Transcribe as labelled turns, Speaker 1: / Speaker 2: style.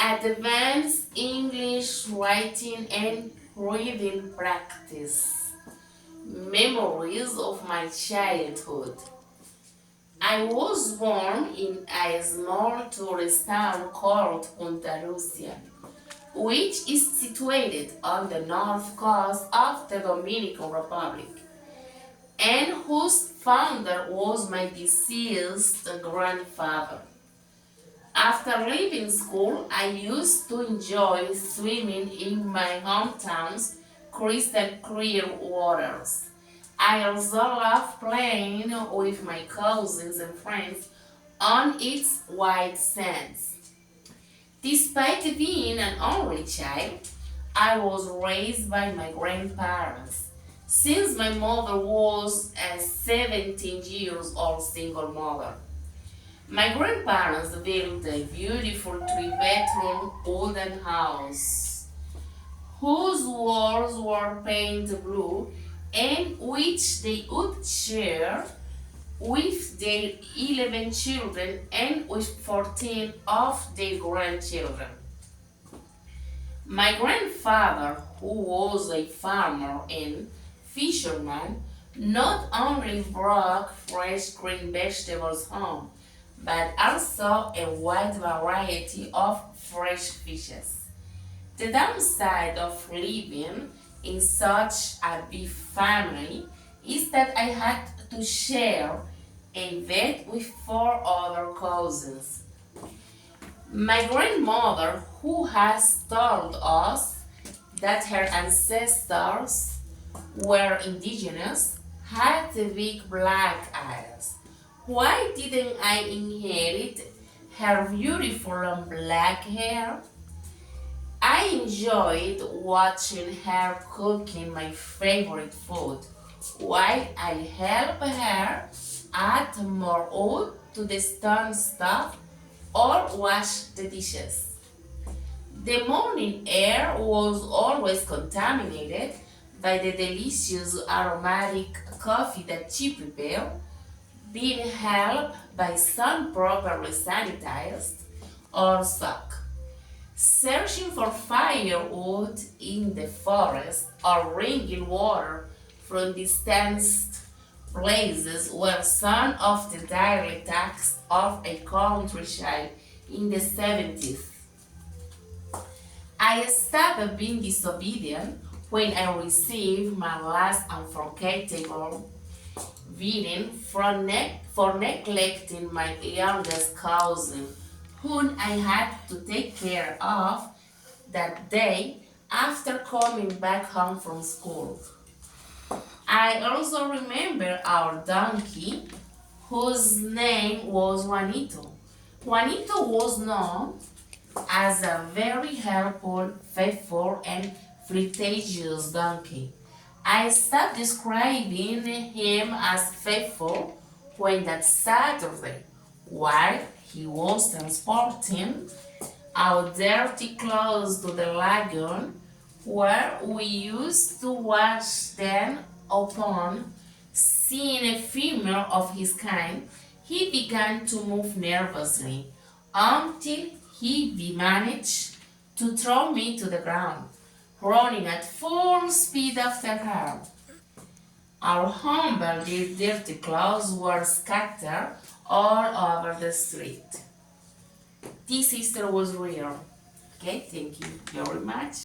Speaker 1: Advanced English writing and reading practice. Memories of my childhood. I was born in a small tourist town called Punta Lucia, which is situated on the north coast of the Dominican Republic, and whose founder was my deceased grandfather. After leaving school, I used to enjoy swimming in my hometown's crystal clear waters. I also love playing with my cousins and friends on its white sands. Despite being an only child, I was raised by my grandparents, since my mother was a 17 years old single mother. My grandparents built a beautiful three-bedroom wooden house, whose walls were painted blue and which they would share with their 11 children and with 14 of their grandchildren. My grandfather, who was a farmer and fisherman, not only brought fresh green vegetables home, but also a wide variety of fresh fishes. The downside of living in such a big family is that I had to share a bed with four other cousins. My grandmother, who has told us that her ancestors were indigenous, had big black eyes. Why didn't I inherit her beautiful black hair? I enjoyed watching her cooking my favorite food, while I helped her add more wood to the stone stove or wash the dishes. The morning air was always contaminated by the delicious aromatic coffee that she prepared, being helped by sun properly sanitized or soaked. Searching for firewood in the forest or bringing water from distant places were some of the daily tasks of a country child in the 70s. I stopped being disobedient when I received my last unforgettable beating for neglecting my youngest cousin, whom I had to take care of that day after coming back home from school. I also remember our donkey, whose name was Juanito. Juanito was known as a very helpful, faithful, and flirtatious donkey. I stopped describing him as faithful when that Saturday, while he was transporting our dirty clothes to the lagoon where we used to wash them, upon seeing a female of his kind, he began to move nervously until he managed to throw me to the ground, running at full speed after her. Our humble dirty clothes were scattered all over the street. This sister was real. Okay, thank you very much.